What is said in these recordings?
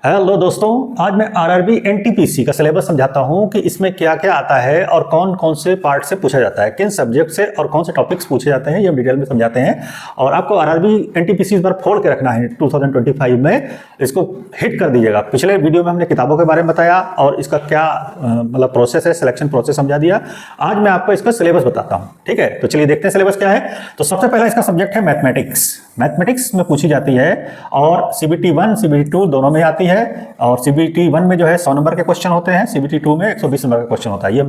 Hello दोस्तों, आज मैं आरआरबी एनटीपीसी का सिलेबस समझाता हूं कि इसमें क्या क्या आता है और कौन कौन से पार्ट से पूछा जाता है, किन सब्जेक्ट से और कौन से टॉपिक्स पूछे जाते हैं, ये हम डिटेल में समझाते हैं। और आपको आरआरबी एनटीपीसी इस बार फोड़ के रखना है 2025 में, इसको हिट कर दीजिएगा। पिछले वीडियो में हमने किताबों के बारे में बताया और इसका क्या मतलब प्रोसेस है, सिलेक्शन प्रोसेस समझा दिया। आज मैं आपको इसका सिलेबस बताता हूँ, ठीक है। तो चलिए देखते हैं सिलेबस क्या है। तो सबसे पहला इसका सब्जेक्ट है मैथमेटिक्स। मैथमेटिक्स में पूछी जाती है और सीबीटी 1 सीबीटी 2 दोनों में आती है। और सीबीटी 1 में जो है 100 नंबर के क्वेश्चन होते हैं, सीबीटी 2 में 120 नंबर का क्वेश्चन होता है। ये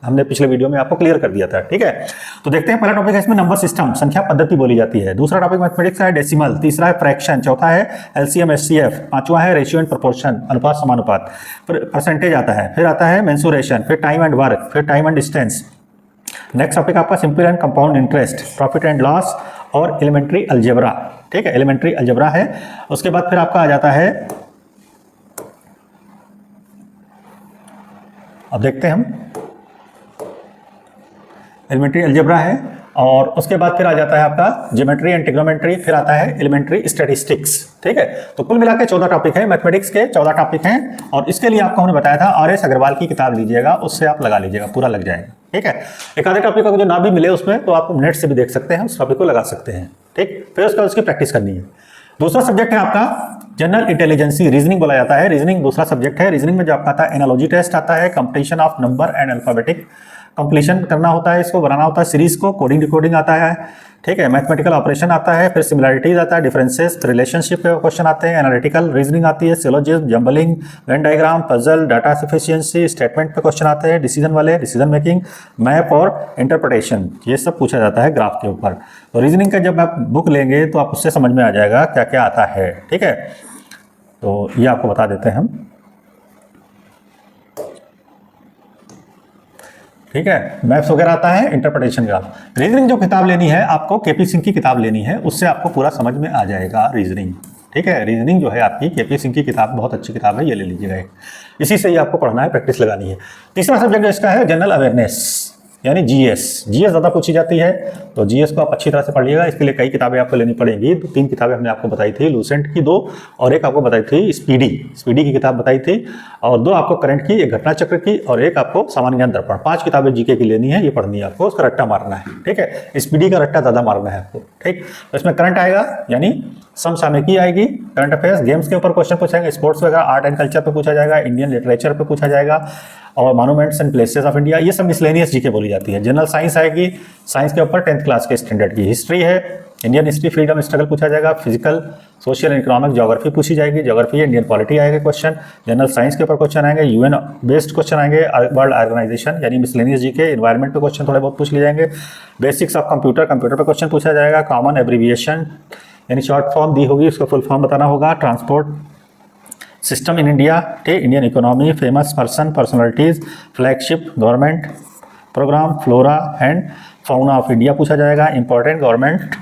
हमने पिछले वीडियो में आपको क्लियर कर दिया था, ठीक है। तो देखते हैं, पहला टॉपिक है इसमें नंबर सिस्टम, संख्या पद्धति बोली जाती है। दूसरा टॉपिक मैथमेटिक्स है डेसिमल, तीसरा है फ्रैक्शन, चौथा है एलसीएम एचसीएफ, पांचवा है रेशियो एंड प्रोपोर्शन, अनुपात समानुपात, फिर परसेंटेज आता है, फिर आता है मेंसुरेशन, फिर टाइम एंड वर्क, फिर time and distance. Next topic आपका simple and compound interest, profit and loss और एलिमेंट्री अलजेब्रा, ठीक है। एलिमेंट्री अलजेब्रा है। उसके बाद फिर आपका आ जाता है, अब देखते हैं हम, एलिमेंट्री अलजेब्रा है। और उसके बाद फिर आ जाता है आपका ज्योमेट्री एंड ट्रिग्नोमेट्री, फिर आता है एलिमेंट्री स्टैटिस्टिक्स, ठीक है। तो कुल मिलाकर 14 टॉपिक है, मैथमेटिक्स के 14 टॉपिक हैं। और इसके लिए आपको हमने बताया था आर.एस. अग्रवाल की किताब लीजिएगा, उससे आप लगा लीजिएगा, पूरा लग जाएगा, ठीक है। एक आधे टॉपिक को जो ना भी मिले उसमें, तो आप नेट से भी देख सकते हैं, उस टॉपिक को लगा सकते हैं, ठीक। फिर उसकी प्रैक्टिस करनी है। दूसरा सब्जेक्ट है आपका जनरल इंटेलिजेंसी, रीजनिंग बोला जाता है। रीजनिंग दूसरा सब्जेक्ट है। रीजनिंग में जो आपका आता है एनालॉजी टेस्ट आता है, completion of number and alphabetic completion करना होता है, इसको बनाना होता है सीरीज को, कोडिंग डिकोडिंग आता है, ठीक है। मैथमेटिकल ऑपरेशन आता है, फिर सिमिलरिटीज आता है, डिफरेंसेस, रिलेशनशिप के क्वेश्चन आते हैं, एनालिटिकल रीजनिंग आती है, syllogism, jumbling, Venn diagram, puzzle, data sufficiency, statement पे क्वेश्चन आते हैं, डिसीजन वाले, डिसीजन मेकिंग, मैप और इंटरप्रिटेशन, ये सब पूछा जाता है ग्राफ के ऊपर। तो रीजनिंग का जब आप बुक लेंगे तो आप उससे समझ में आ जाएगा क्या क्या आता है, ठीक है। तो ये आपको बता देते हैं हम, ठीक है। मैथ्स वगैरह आता है, इंटरप्रिटेशन का। रीजनिंग जो किताब लेनी है आपको, केपी सिंह की किताब लेनी है, उससे आपको पूरा समझ में आ जाएगा रीजनिंग, ठीक है। रीजनिंग जो है आपकी केपी सिंह की किताब बहुत अच्छी किताब है, ये ले लीजिएगा। इसी से ही आपको पढ़ना है, प्रैक्टिस लगानी है। तीसरा सब्जेक्ट इसका है जनरल अवेयरनेस, यानी जीएस। जीएस ज़्यादा पूछी जाती है, तो जीएस को आप अच्छी तरह से पढ़िएगा। इसके लिए कई किताबें आपको लेनी पड़ेंगी। 3 किताबें हमने आपको बताई थी, लूसेंट की 2 और एक आपको बताई थी स्पीडी की किताब बताई थी, और 2 आपको करंट की, एक घटना चक्र की और एक आपको सामान्य ज्ञान दर्पण। 5 किताबें जीके की लेनी है, ये पढ़नी है आपको, उसका रट्टा मारना है, ठीक है। स्पीडी का रट्टा ज़्यादा मारना है आपको, ठीक। तो इसमें करंट आएगा, यानी समसामयिकी आएगी, करंट अफेयर्स, गेम्स के ऊपर क्वेश्चन पूछेंगे, स्पोर्ट्स वगैरह, आर्ट एंड कल्चर पे पूछा जाएगा, इंडियन लिटरेचर पे पूछा जाएगा, और monuments and places of India, ये सब मिसलेनियस जीके बोली जाती है। जनरल साइंस आएगी, साइंस के ऊपर 10th क्लास के स्टैंडर्ड की। हिस्ट्री है, इंडियन हिस्ट्री, फ्रीडम स्ट्रगल पूछा जाएगा। Physical, social and economic, geography पूछी जाएगी, ज्योग्राफी, इंडियन पॉलिटी आएगा क्वेश्चन। जनरल साइंस के ऊपर क्वेश्चन आएंगे, यूएन बेस्ड क्वेश्चन आएंगे, वर्ल्ड ऑर्गेनाइजेशन यानी मिसलेनियस जीके, एनवायरमेंट पे क्वेश्चन थोड़े बहुत पूछ लिए जाएंगे। बेसिक्स ऑफ कंप्यूटर, कंप्यूटर पे क्वेश्चन पूछा जाएगा। कॉमन एब्रीविएशन यानी शॉर्ट फॉर्म दी होगी, उसका फुल फॉर्म बताना होगा। ट्रांसपोर्ट सिस्टम इन इंडिया, ठीक, Indian economy, famous person, personalities, flagship government program, flora and fauna of India पूछा जाएगा। Important government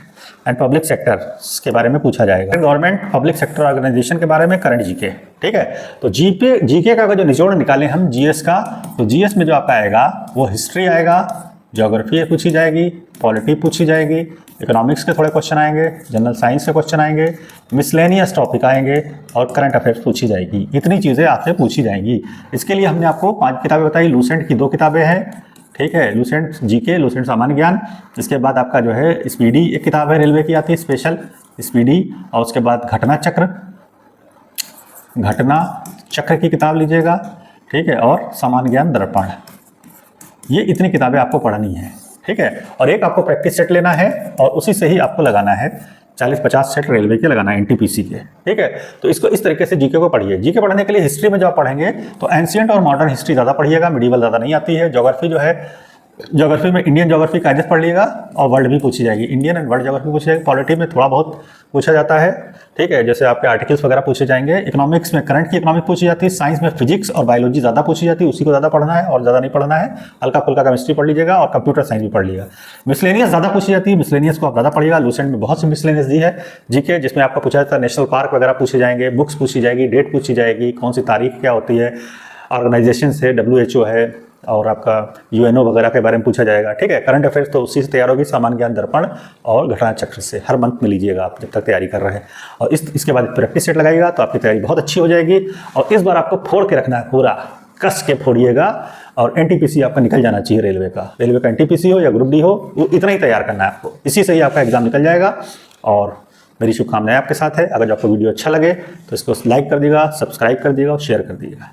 and public sector के बारे में पूछा जाएगा। गवर्नमेंट पब्लिक सेक्टर ऑर्गेनाइजेशन के बारे में करंट जीके, ठीक है। तो जीके का जो निचोड़ निकालें हम जीएस का, तो जीएस में जो आपका आएगा वो हिस्ट्री आएगा, ज्योग्राफी पूछी जाएगी, पॉलिटी पूछी जाएगी, इकोनॉमिक्स के थोड़े क्वेश्चन आएंगे, जनरल साइंस के क्वेश्चन आएंगे, मिसलेनियस टॉपिक आएंगे और करंट अफेयर्स पूछी जाएगी। इतनी चीज़ें आपसे पूछी जाएंगी। इसके लिए हमने आपको 5 किताबें बताई। लूसेंट की 2 किताबें हैं, ठीक है, लूसेंट जीके, लूसेंट सामान्य ज्ञान। इसके बाद आपका जो है स्पीडी एक किताब है, रेलवे की आती है स्पेशल स्पीडी। और उसके बाद घटना चक्र की किताब लीजिएगा, ठीक है, और सामान्य ज्ञान दर्पण। ये इतनी किताबें आपको पढ़नी है, ठीक है। और एक आपको प्रैक्टिस सेट लेना है और उसी से ही आपको लगाना है 40-50 सेट रेलवे के लगाना है, एनटीपीसी के, ठीक है। तो इसको इस तरीके से जीके को पढ़िए। जीके पढ़ने के लिए हिस्ट्री में जो आप पढ़ेंगे तो एंशिएंट और मॉडर्न हिस्ट्री ज़्यादा पढ़िएगा, मिडीवल ज़्यादा नहीं आती है। ज्योग्राफी जो है, ज्योग्राफी में इंडियन ज्योग्राफी कायदे से पढ़ लीजिएगा और वर्ल्ड भी पूछी जाएगी, इंडियन एंड वर्ल्ड ज्योग्राफी पूछी जाएगी। पॉलिटी में थोड़ा बहुत पूछा जाता है, ठीक है, जैसे आपके आर्टिकल्स वगैरह पूछे जाएंगे। इकोनॉमिक्स में करंट की इकोनॉमिक पूछी जाती है। साइंस में फिजिक्स और बायोलॉजी ज़्यादा पूछी जाती है, उसी को ज़्यादा पढ़ना है और ज़्यादा नहीं पढ़ना है। हल्का फुल्का केमिस्ट्री पढ़ लीजिएगा और कंप्यूटर साइंस भी पढ़ लीजिएगा। मिसलेनियस ज़्यादा पूछी जाती है, मिसलेनियस को आप ज़्यादा पढ़िएगा। लूसेंट में बहुत सी मिसलेनियस दी है जीके, जिसमें आपका पूछा जाता है नेशनल पार्क वगैरह पूछे जाएंगे, बुक्स पूछी जाएगी, डेट पूछी जाएगी, कौन सी तारीख क्या होती है, ऑर्गेनाइजेशन है, WHO है, और आपका यूएनओ वगैरह के बारे में पूछा जाएगा। ठीक है, करंट अफेयर्स तो उसी से तैयार होगी, सामान्य ज्ञान दर्पण और घटना चक्र से हर मंथ में लीजिएगा आप जब तक तैयारी कर रहे हैं। और इसके बाद प्रैक्टिस सेट लगाइएगा तो आपकी तैयारी बहुत अच्छी हो जाएगी। और इस बार आपको फोड़ के रखना है, पूरा कस के फोड़िएगा। और एनटीपीसी आपका निकल जाना चाहिए रेलवे का एनटीपीसी हो या ग्रुप डी हो, वो इतना ही तैयार करना है आपको, इसी से ही आपका एग्जाम निकल जाएगा। और मेरी शुभकामनाएं आपके साथ है। अगर आपको वीडियो अच्छा लगे तो इसको लाइक कर दीजिएगा, सब्सक्राइब कर दीजिएगा और शेयर कर दीजिएगा।